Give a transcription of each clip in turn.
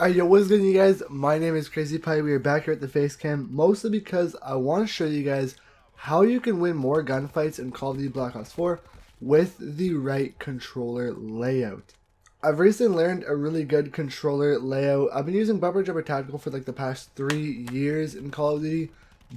Alright, yo, what's good, you guys? My name is Crazy Pie. We are back here at the face cam, mostly because I want to show you guys how you can win more gunfights in Call of Duty Black Ops 4 with the right controller layout. I've recently learned a really good controller layout. I've been using Bumper Jumper Tactical for like the past 3 years in Call of Duty,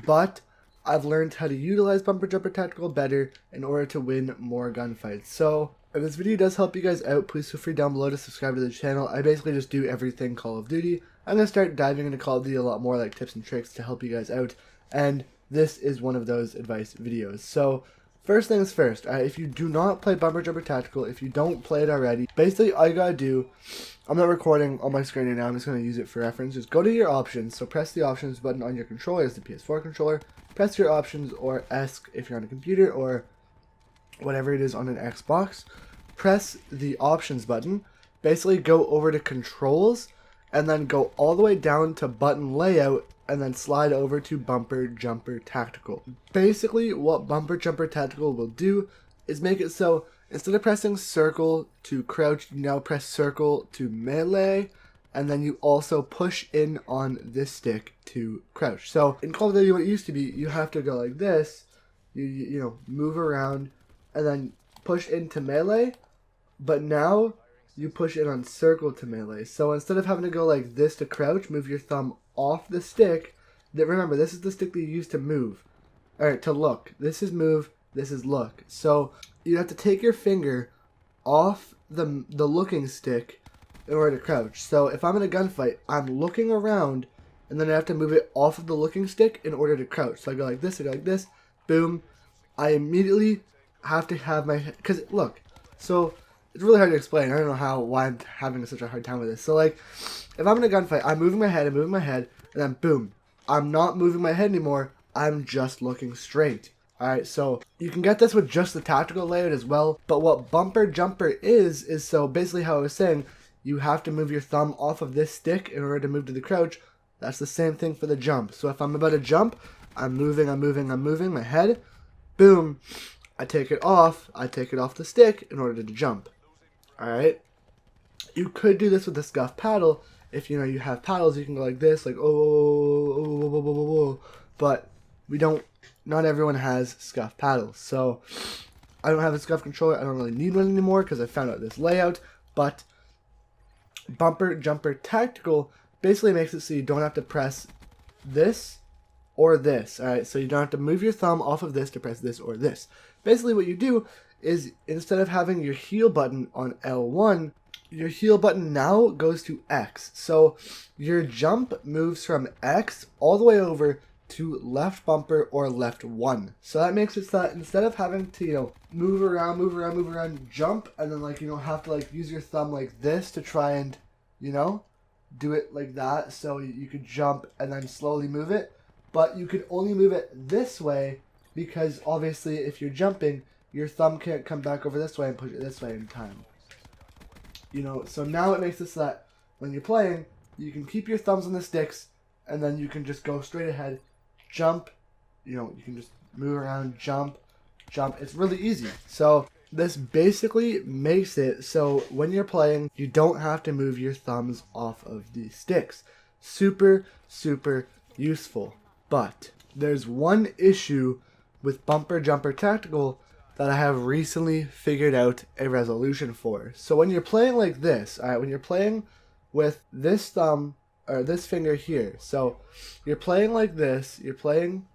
but I've learned how to utilize Bumper Jumper Tactical better in order to win more gunfights. So if this video does help you guys out, please feel free down below to subscribe to the channel. I basically just do everything Call of Duty. I'm going to start diving into Call of Duty a lot more, like tips and tricks to help you guys out. And this is one of those advice videos. So first things first, if you do not play Bumper Jumper Tactical, if you don't play it already, basically all you got to do, I'm not recording on my screen right now, I'm just going to use it for reference. Just go to your options. So press the options button on your controller as the PS4 controller. Press your options, or S if you're on a computer, or whatever it is on an Xbox. Press the options button, basically go over to controls, and then go all the way down to button layout, and then slide over to Bumper Jumper Tactical. Basically what Bumper Jumper Tactical will do is make it so instead of pressing circle to crouch, you now press circle to melee, and then you also push in on this stick to crouch. So in Call of Duty, what it used to be, you have to go like this, you know, move around, and then push into melee, but now you push it on circle to melee. So instead of having to go like this to crouch, move your thumb off the stick. Remember, this is the stick that you use to move. Alright, to look. This is move, this is look. So you have to take your finger off the looking stick in order to crouch. So if I'm in a gunfight, I'm looking around, and then I have to move it off of the looking stick in order to crouch. So I go like this, I go like this, boom. I immediately have to have my head, because look, so it's really hard to explain. I don't know why I'm having such a hard time with this. So like, if I'm in a gunfight, I'm moving my head, and then boom, I'm not moving my head anymore, I'm just looking straight. Alright, so you can get this with just the tactical layout as well, but what Bumper Jumper is so basically how I was saying, you have to move your thumb off of this stick in order to move to the crouch. That's the same thing for the jump. So if I'm about to jump, I'm moving my head, boom, I take it off the stick in order to jump. Alright, you could do this with the scuff paddle. If you know you have paddles, you can go like this, like oh, but we don't, not everyone has scuff paddles. So I don't have a scuff controller, I don't really need one anymore because I found out this layout. But Bumper Jumper Tactical basically makes it so you don't have to press this or this. Alright, so you don't have to move your thumb off of this to press this or this. Basically what you do is, instead of having your heal button on L1, your heal button now goes to X. So your jump moves from X all the way over to left bumper or left 1. So that makes it so that instead of having to, you know, move around, jump, and then like, you know, have to like use your thumb like this to try and, you know, do it like that so you could jump and then slowly move it. But you could only move it this way because obviously if you're jumping, your thumb can't come back over this way and push it this way in time. You know, so now it makes it so that when you're playing, you can keep your thumbs on the sticks, and then you can just go straight ahead, jump, you know, you can just move around, jump. It's really easy. So this basically makes it so when you're playing, you don't have to move your thumbs off of the sticks. Super, super useful. But there's one issue with Bumper Jumper Tactical that I have recently figured out a resolution for. So when you're playing like this, alright, when you're playing with this thumb, or this finger here, so you're playing like this, you're playing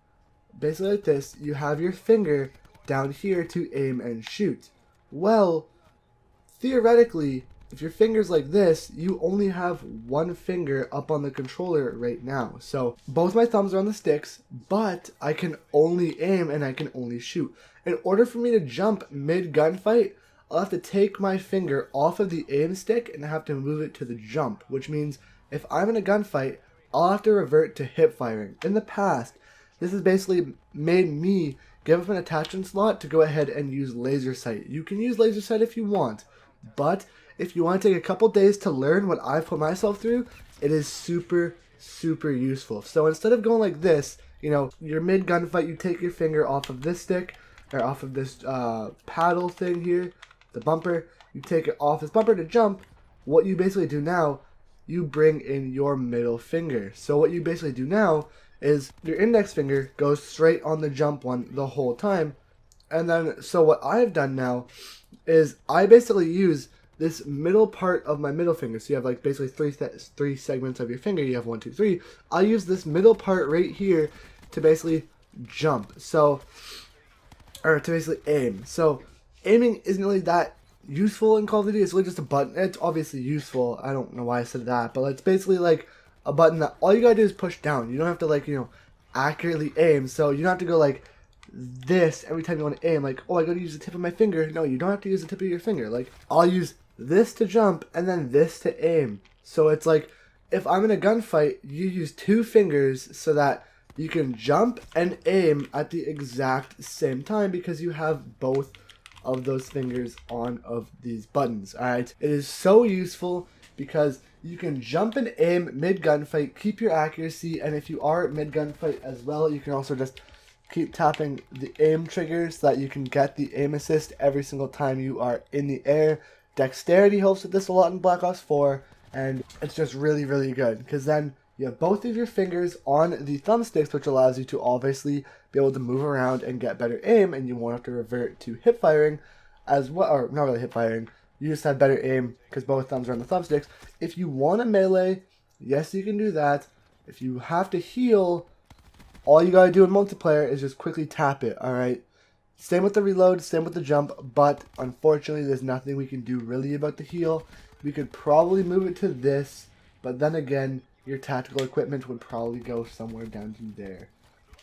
basically like this, you have your finger down here to aim and shoot. Well, theoretically, if your finger's like this, you only have one finger up on the controller right now. So both my thumbs are on the sticks, but I can only aim and I can only shoot. In order for me to jump mid gunfight, I'll have to take my finger off of the aim stick and have to move it to the jump, which means if I'm in a gunfight, I'll have to revert to hip firing. In the past, this has basically made me give up an attachment slot to go ahead and use laser sight. You can use laser sight if you want, but if you want to take a couple days to learn what I've put myself through, it is super, super useful. So instead of going like this, you know, you're mid gunfight, you take your finger off of this stick, or off of this paddle thing here, the bumper, you take it off this bumper to jump. What you basically do now you bring in your middle finger. So what you basically do now is your index finger goes straight on the jump one the whole time. And then, so what I've done now is I basically use this middle part of my middle finger. So you have like basically three segments of your finger. You have 1, 2, 3. I use this middle part right here to basically jump. So, or to basically aim. So aiming isn't really that useful in Call of Duty. It's really just a button. It's obviously useful. I don't know why I said that, but it's basically like a button that all you gotta do is push down. You don't have to like, accurately aim. So you don't have to go like this every time you want to aim. Like, oh, I gotta use the tip of my finger. No, you don't have to use the tip of your finger. Like, I'll use this to jump and then this to aim. So it's like, if I'm in a gunfight, you use 2 fingers so that you can jump and aim at the exact same time because you have both of those fingers on of these buttons. Alright, it is so useful because you can jump and aim mid gunfight, keep your accuracy, and if you are mid gunfight as well, you can also just keep tapping the aim trigger so that you can get the aim assist every single time you are in the air. Dexterity helps with this a lot in Black Ops 4, and it's just really, really good because then you have both of your fingers on the thumbsticks, which allows you to obviously be able to move around and get better aim, and you won't have to revert to hip firing as well, or not really hip firing. You just have better aim because both thumbs are on the thumbsticks. If you want a melee, yes, you can do that. If you have to heal, all you gotta do in multiplayer is just quickly tap it, alright? Same with the reload, same with the jump, but unfortunately there's nothing we can do really about the heal. We could probably move it to this, but then again, your tactical equipment would probably go somewhere down to there.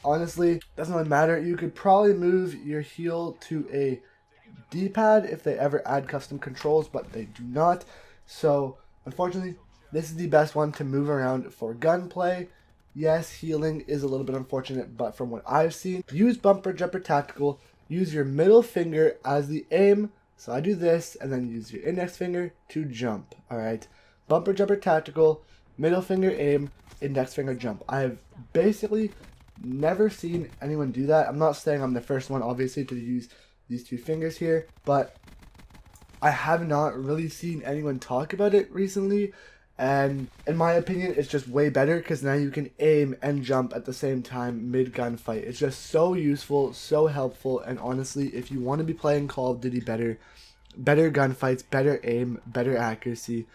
Honestly, doesn't really matter. You could probably move your heal to a D-pad if they ever add custom controls, but they do not. So, unfortunately, this is the best one to move around for gunplay. Yes, healing is a little bit unfortunate, but from what I've seen, use bumper jumper tactical, use your middle finger as the aim. So I do this, and then use your index finger to jump, alright? Bumper jumper tactical, middle finger aim, index finger jump. I have basically never seen anyone do that. I'm not saying I'm the first one, obviously, to use these 2 fingers here, but I have not really seen anyone talk about it recently, and in my opinion, it's just way better because now you can aim and jump at the same time mid gunfight. It's just so useful, so helpful, and honestly, if you want to be playing Call of Duty better gunfights, better aim, better accuracy,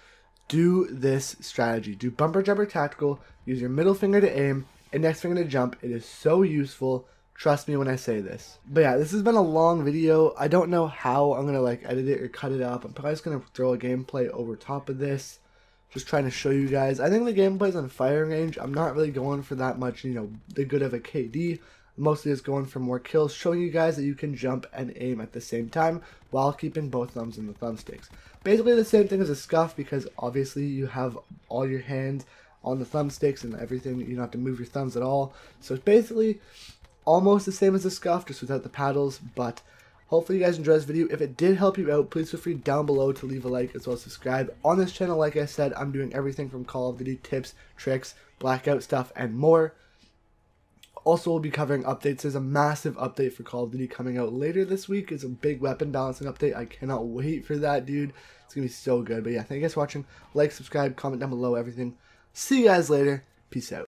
do this strategy. Do bumper jumper tactical, use your middle finger to aim, index finger to jump. It is so useful. Trust me when I say this. But yeah, this has been a long video. I don't know how I'm gonna like edit it or cut it up. I'm probably just gonna throw a gameplay over top of this. Just trying to show you guys. I think the gameplay's on firing range. I'm not really going for that much, the good of a KD. I'm mostly just going for more kills, showing you guys that you can jump and aim at the same time while keeping both thumbs in the thumbsticks. Basically the same thing as a scuff because obviously you have all your hands on the thumbsticks and everything. You don't have to move your thumbs at all. So it's basically almost the same as a scuff, just without the paddles, but hopefully you guys enjoyed this video. If it did help you out, please feel free down below to leave a like as well as subscribe. On this channel, like I said, I'm doing everything from Call of Duty tips, tricks, blackout stuff, and more. Also, we'll be covering updates. There's a massive update for Call of Duty coming out later this week. It's a big weapon balancing update. I cannot wait for that, dude. It's going to be so good. But yeah, thank you guys for watching. Like, subscribe, comment down below, everything. See you guys later. Peace out.